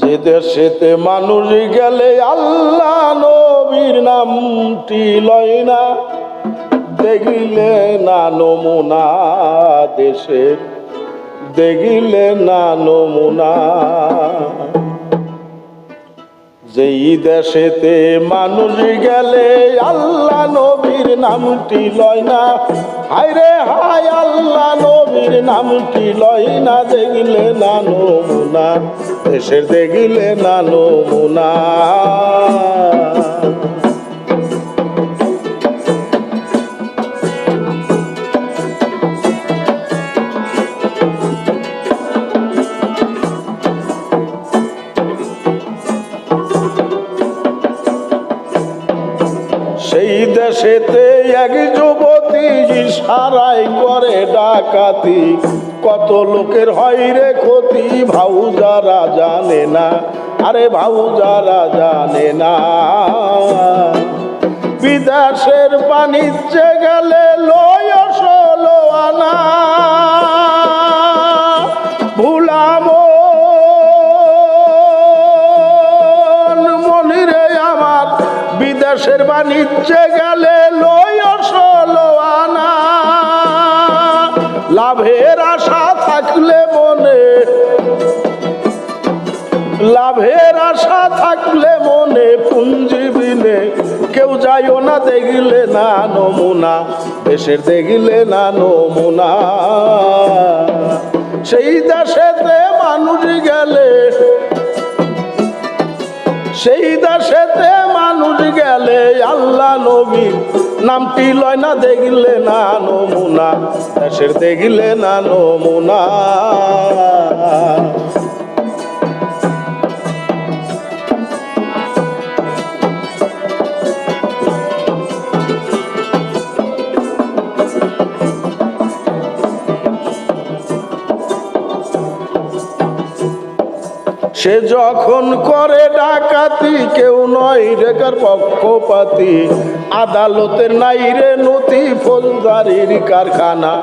যে দেশেতে মানুষ গেলে আল্লাহ নবীর নামটি লয় না, দেখিলে না নমুনা দেশের, দেখিলে না নমুনা। যেই দেশেতে মানুষ গেলে আল্লাহ নবীর নামটি লয় না, হায় রে হায় আল্লাহ নবীর নামটি লয় না, দেখিলে না নমুনা দেশের, দেখিলে না নমুনা। সেই দেশেতে এক যুবতী ইশারায় করে ডাকাতি, কত লোকের হয় রে ক্ষতি, ভাউ যারা জানে না, আরে ভাউ যারা জানে না। বিদেশের বাণিজ্যে গেলে লয় 16 আনা, ভুলাম মনিরে আমার, বিদেশের বাণিজ্যে গেলে লয় 16 আনা। লাভের আশা থাকলে মনে, লাভের আশা থাকলে মনে, পুঞ্জি বিনে কেউ যাইও না, দেখিলে না নমুনা দেশের, দেখিলে না নমুনা। সেই দেশেতে মানুষ গেলে, সেই দেশেতে মানুষ গেলে আল্লাহ নবীর নামটি লয় না, দেখিলে না নমুনা দেশের, দেখিলে না নমুনা। সে যখন করে ডাকাতি, কেউ নয় রেখার পক্ষপাতি, আদালতের নাই রে নথি, ফৌজদারির কারখানা,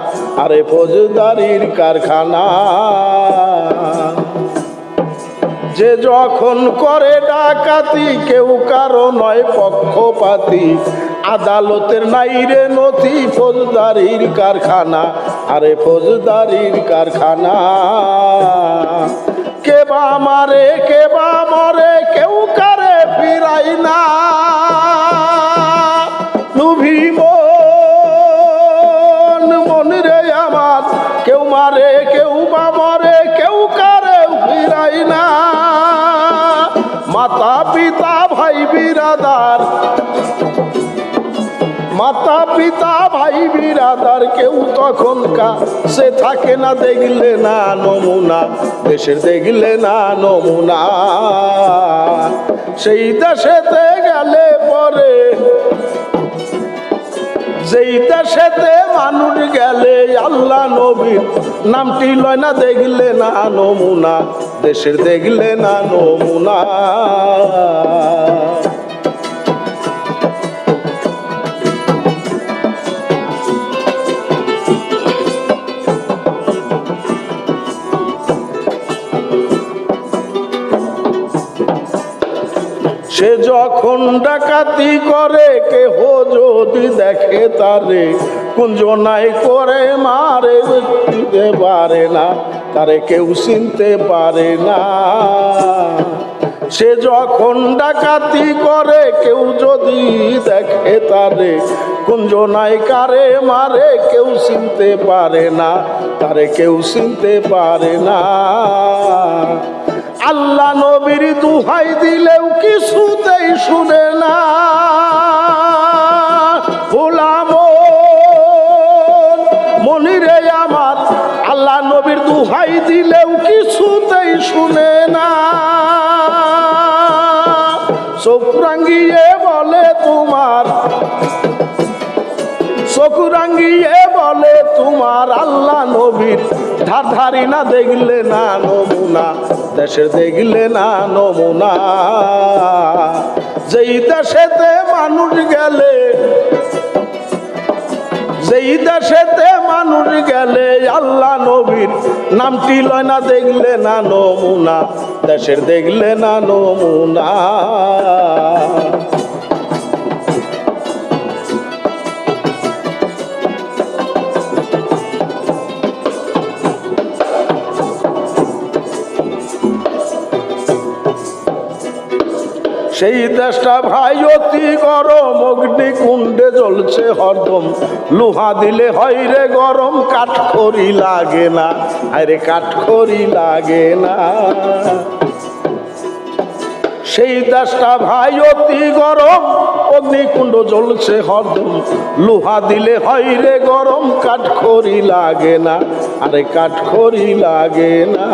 আরে ফৌজদারির কারখানা। যে যখন করে ডাকাতি, কেউ কারো নয় পক্ষপাতি, আদালতের নাই রে নথি, ফৌজদারির কারখানা, আরে ফৌজদারির কারখানা। কে বা মারে কে বা মরে, কেউ কারে ফিরাই না, লুভি মন রে আমার, কেউ মারে কেউ বা মরে, কেউ কারে ফিরাই না। মাতা পিতা ভাই বিরাদার, মাতা পিতা ভাই বিরাদার, কেউ তখন কাছে থাকে না, দেখিলে না নমুনা দেশের, দেখিলে না নমুনা। সেই দেশেতে গেলে পরে, যেই দেশেতে মানুষ গেলে আল্লাহ নবীর নামটি লয় না, দেখিলে না নমুনা দেশের, দেখিলে না নমুনা। সে যখন ডাকাতি করে, কেহ যদি দেখে তারে, কুঞ্জনাই করে মারে, চিনতে পারে না তারে, কেউ চিনতে পারে না। সে যখন ডাকাতি করে, কেউ যদি দেখে তারে, কুঞ্জনাই কারে মারে, কেউ চিনতে পারে না তারে, কেউ চিনতে পারে না। আল্লাহ নবীর দুহাই দিলেও কিছুতেই শুনে না, গোলাম মনিরে আমার, আল্লাহ নবীর দুহাই দিলেও কিছুতেই শুনে না। চোখ রাঙ্গিয়ে বলে তোমার, চোখ রাঙ্গিয়ে বলে তোমার, আল্লাহ নবীর ধার ধারি না, দেখিলে না নমুনা দেশের, দেখিলে না নমুনা। যেই দেশেতে মানুষ গেলে, যেই দেশেতে মানুষ গেলে আল্লাহ নবীর নামটি লয় না, দেখলে না নমুনা দেশের দেখলে না নমুনা। সেই দেশটা ভাই অতি গরম, অগ্নিকুণ্ডে জ্বলছে হরদম, লোহা দিলে হয় রে গরম, কাঠখড়ি লাগে না, আরে কাঠখড়ি লাগে না। সেই দেশটা ভাই অতি গরম, অগ্নিকুণ্ড জ্বলছে হরদম, লোহা দিলে হয় রে গরম, কাঠখড়ি লাগে না, আরে কাঠখড়ি লাগে না।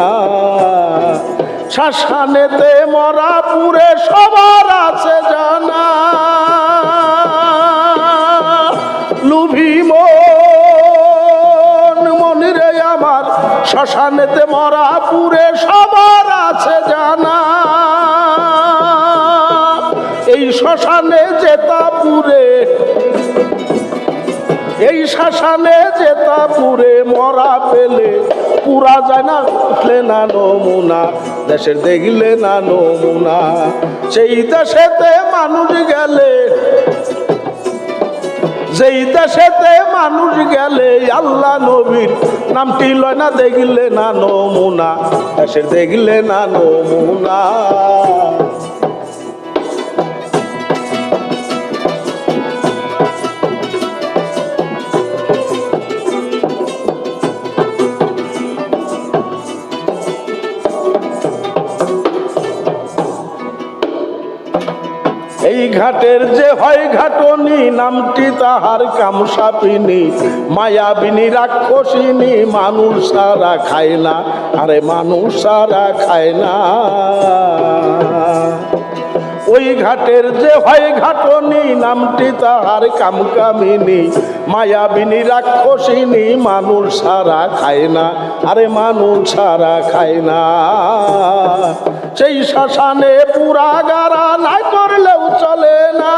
শ্মশানেতে মরা পুরে সবার আছে জানা, লুভি মন রে আমার, শ্মশানেতে মরা পুরে সবার আছে জানা। এই শ্মশানে যেতা পুরে, এই শ্মশানে যেতা পুরে মরা পেলে পুরা যায় না, উঠলে না নমুনা, দেশের দেখলে না নমুনা। সেই দেশেতে মানুষ গেলে, যেই দেশেতে মানুষ গেলে আল্লাহ নবীর নামটি লয় না, দেখলে না নমুনা, দেশের দেখলে না নমুনা। এই ঘাটের যে হয় ঘাটনি, নামটি তাহার কামসাপিনী, মায়াবিনী রাক্ষসিনী, মানুষ সারা খায় না, আরে মানুষ সারা খায় না। ওই ঘাটের যে হয় ঘাটনি, নামটি তাহার কামকামিনী, মায়াবিনী রাক্ষসিনী, মানুষ সারা খায় না, আরে মানুষ সারা খায় না। সেই শ্মশানে পুরা গারা না করলেও চলে না,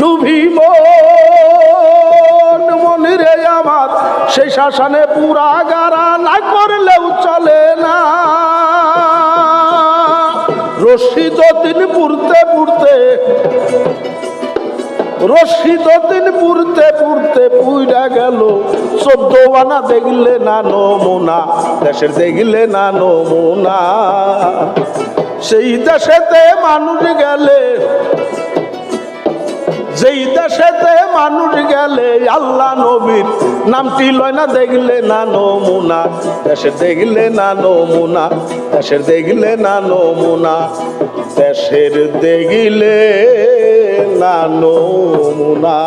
লুভি মন রে আমার, সেই শ্মশানে পুরা গারা না করলেও চলে না। রশি যতদিন পুরতে পুরতে, রশি যতদিন পুরতে পুরতে পুইরা গেল 14 আনা, দেখলে না নমুনা, দেশের দেখলে না নমুনা। সেই দেশেতে মানুষ গেলে, যেই দেশেতে মানুষ গেলে আল্লাহ নবীর নামটি লয় না, দেখলে না নমুনা, দেশের দেখলে না নমুনা, দেশের দেখলে না নমুনা, দেশের দেখলে না নমুনা।